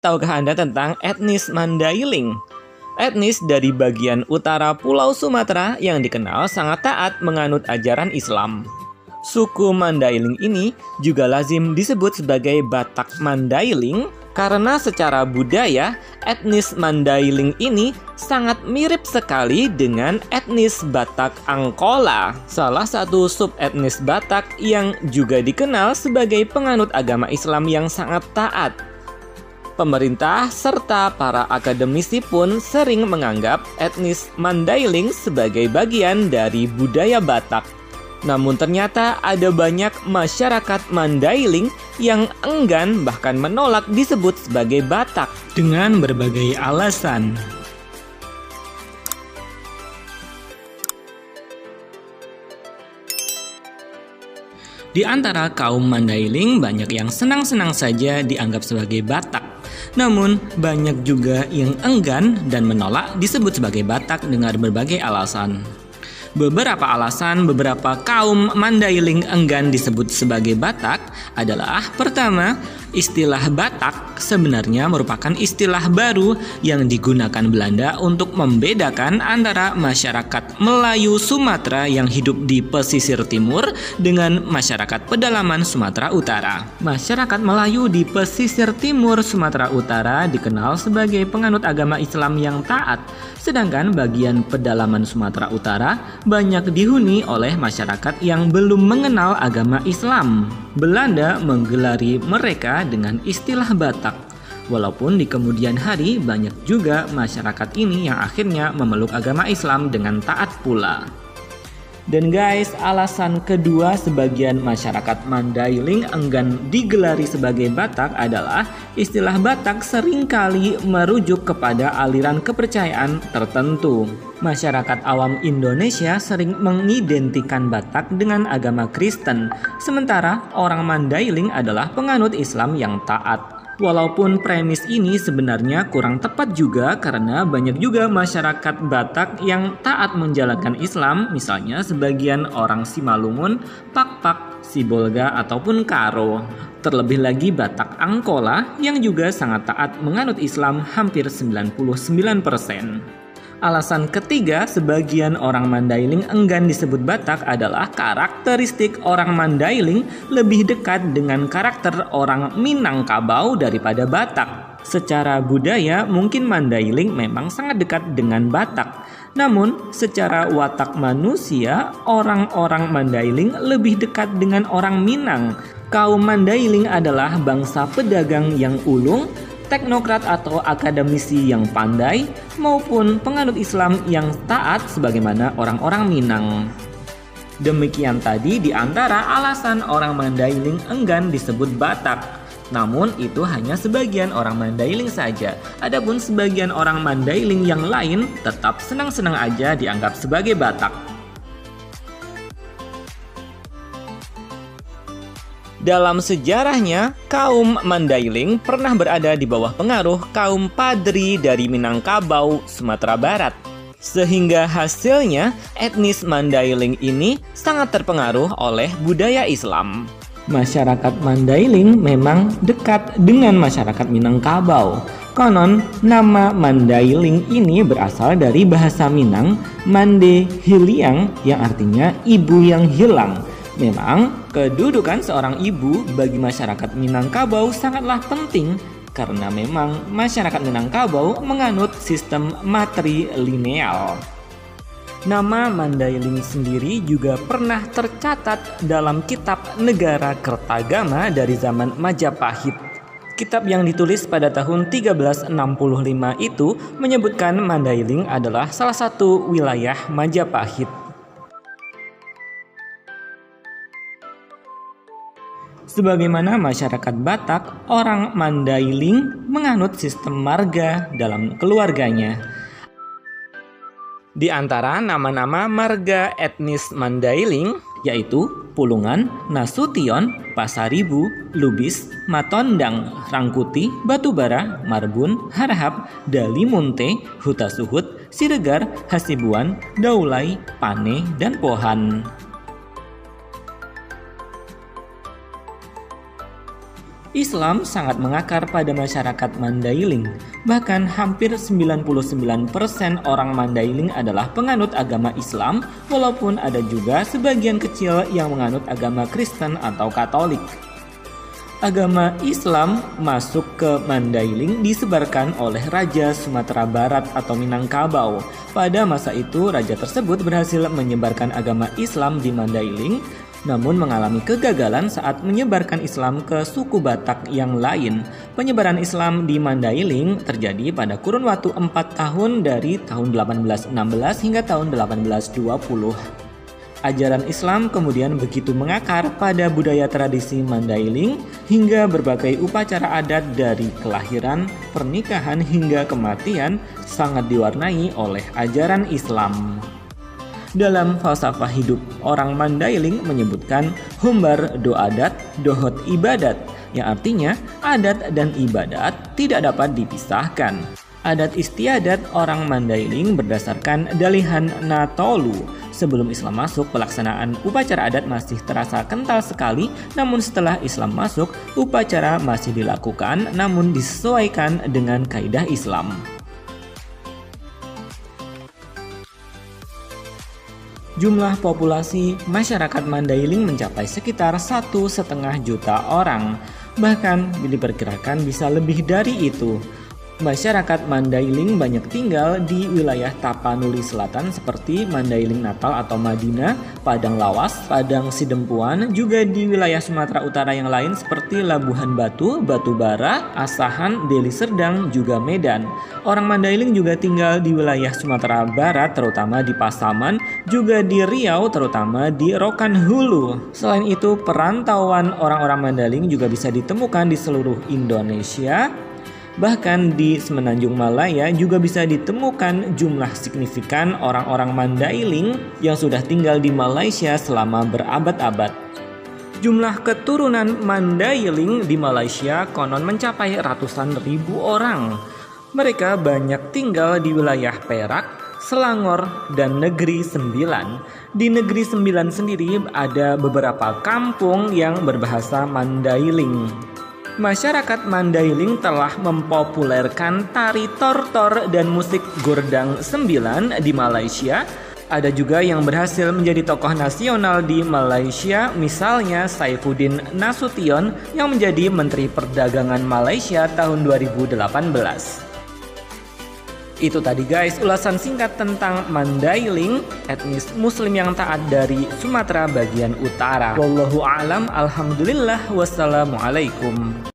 tahukah Anda tentang etnis Mandailing? Etnis dari bagian utara Pulau Sumatera yang dikenal sangat taat menganut ajaran Islam. Suku Mandailing ini juga lazim disebut sebagai Batak Mandailing karena secara budaya, etnis Mandailing ini sangat mirip sekali dengan etnis Batak Angkola, salah satu subetnis Batak yang juga dikenal sebagai penganut agama Islam yang sangat taat. Pemerintah serta para akademisi pun sering menganggap etnis Mandailing sebagai bagian dari budaya Batak. Namun ternyata ada banyak masyarakat Mandailing yang enggan bahkan menolak disebut sebagai Batak dengan berbagai alasan. Di antara kaum Mandailing banyak yang senang-senang saja dianggap sebagai Batak. Namun banyak juga yang enggan dan menolak disebut sebagai Batak dengan berbagai alasan. Beberapa alasan beberapa kaum Mandailing enggan disebut sebagai Batak adalah: pertama, istilah Batak sebenarnya merupakan istilah baru yang digunakan Belanda untuk membedakan antara masyarakat Melayu Sumatera yang hidup di pesisir timur dengan masyarakat pedalaman Sumatera Utara. Masyarakat Melayu di pesisir timur Sumatera Utara dikenal sebagai penganut agama Islam yang taat, sedangkan bagian pedalaman Sumatera Utara banyak dihuni oleh masyarakat yang belum mengenal agama Islam. Belanda menggelari mereka dengan istilah Batak. Walaupun di kemudian hari banyak juga masyarakat ini yang akhirnya memeluk agama Islam dengan taat pula. Dan guys, alasan kedua sebagian masyarakat Mandailing enggan digelari sebagai Batak adalah istilah Batak seringkali merujuk kepada aliran kepercayaan tertentu. Masyarakat awam Indonesia sering mengidentikan Batak dengan agama Kristen, sementara orang Mandailing adalah penganut Islam yang taat. Walaupun premis ini sebenarnya kurang tepat juga karena banyak juga masyarakat Batak yang taat menjalankan Islam, misalnya sebagian orang Simalungun, Pakpak, Sibolga, ataupun Karo. Terlebih lagi Batak Angkola yang juga sangat taat menganut Islam hampir 99%. Alasan ketiga sebagian orang Mandailing enggan disebut Batak adalah karakteristik orang Mandailing lebih dekat dengan karakter orang Minangkabau daripada Batak. Secara budaya mungkin Mandailing memang sangat dekat dengan Batak. Namun secara watak manusia orang-orang Mandailing lebih dekat dengan orang Minang. Kaum Mandailing adalah bangsa pedagang yang ulung, teknokrat atau akademisi yang pandai, maupun penganut Islam yang taat sebagaimana orang-orang Minang. Demikian tadi di antara alasan orang Mandailing enggan disebut Batak. Namun itu hanya sebagian orang Mandailing saja. Adapun sebagian orang Mandailing yang lain tetap senang-senang aja dianggap sebagai Batak. Dalam sejarahnya, kaum Mandailing pernah berada di bawah pengaruh kaum Padri dari Minangkabau, Sumatera Barat. Sehingga hasilnya, etnis Mandailing ini sangat terpengaruh oleh budaya Islam. Masyarakat Mandailing memang dekat dengan masyarakat Minangkabau. Konon, nama Mandailing ini berasal dari bahasa Minang, Mande Hiliang, yang artinya ibu yang hilang. Memang, kedudukan seorang ibu bagi masyarakat Minangkabau sangatlah penting karena memang masyarakat Minangkabau menganut sistem matrilineal. Nama Mandailing sendiri juga pernah tercatat dalam kitab Negara Kertagama dari zaman Majapahit. Kitab yang ditulis pada tahun 1365 itu menyebutkan Mandailing adalah salah satu wilayah Majapahit. Sebagaimana masyarakat Batak, orang Mandailing menganut sistem marga dalam keluarganya. Di antara nama-nama marga etnis Mandailing yaitu Pulungan, Nasution, Pasaribu, Lubis, Matondang, Rangkuti, Batubara, Marbun, Harahap, Dalimunte, Hutasuhut, Siregar, Hasibuan, Daulay, Pane, dan Pohan. Islam sangat mengakar pada masyarakat Mandailing. Bahkan hampir 99% orang Mandailing adalah penganut agama Islam, walaupun ada juga sebagian kecil yang menganut agama Kristen atau Katolik. Agama Islam masuk ke Mandailing disebarkan oleh Raja Sumatera Barat atau Minangkabau. Pada masa itu, raja tersebut berhasil menyebarkan agama Islam di Mandailing, namun mengalami kegagalan saat menyebarkan Islam ke suku Batak yang lain. Penyebaran Islam di Mandailing terjadi pada kurun waktu 4 tahun dari tahun 1816 hingga tahun 1820. Ajaran Islam kemudian begitu mengakar pada budaya tradisi Mandailing hingga berbagai upacara adat dari kelahiran, pernikahan hingga kematian sangat diwarnai oleh ajaran Islam. Dalam falsafah hidup, orang Mandailing menyebutkan humbar do adat, dohot ibadat, yang artinya adat dan ibadat tidak dapat dipisahkan. Adat istiadat orang Mandailing berdasarkan dalihan Natolu. Sebelum Islam masuk, pelaksanaan upacara adat masih terasa kental sekali, namun setelah Islam masuk, upacara masih dilakukan namun disesuaikan dengan kaidah Islam. Jumlah populasi masyarakat Mandailing mencapai sekitar 1,5 juta orang. Bahkan diperkirakan bisa lebih dari itu. Masyarakat Mandailing banyak tinggal di wilayah Tapanuli Selatan seperti Mandailing Natal atau Madinah, Padang Lawas, Padang Sidempuan, juga di wilayah Sumatera Utara yang lain seperti Labuhan Batu, Batubara, Asahan, Deli Serdang, juga Medan. Orang Mandailing juga tinggal di wilayah Sumatera Barat terutama di Pasaman, juga di Riau terutama di Rokan Hulu. Selain itu, perantauan orang-orang Mandailing juga bisa ditemukan di seluruh Indonesia. Bahkan di Semenanjung Malaya juga bisa ditemukan jumlah signifikan orang-orang Mandailing yang sudah tinggal di Malaysia selama berabad-abad. Jumlah keturunan Mandailing di Malaysia konon mencapai ratusan ribu orang. Mereka banyak tinggal di wilayah Perak, Selangor, dan Negeri Sembilan. Di Negeri Sembilan sendiri ada beberapa kampung yang berbahasa Mandailing. Masyarakat Mandailing telah mempopulerkan tari tortor dan musik gordang sembilan di Malaysia. Ada juga yang berhasil menjadi tokoh nasional di Malaysia, misalnya Saifuddin Nasution yang menjadi Menteri Perdagangan Malaysia tahun 2018. Itu tadi guys, ulasan singkat tentang Mandailing, etnis muslim yang taat dari Sumatera bagian utara. Wallahu a'lam, alhamdulillah, wassalamualaikum.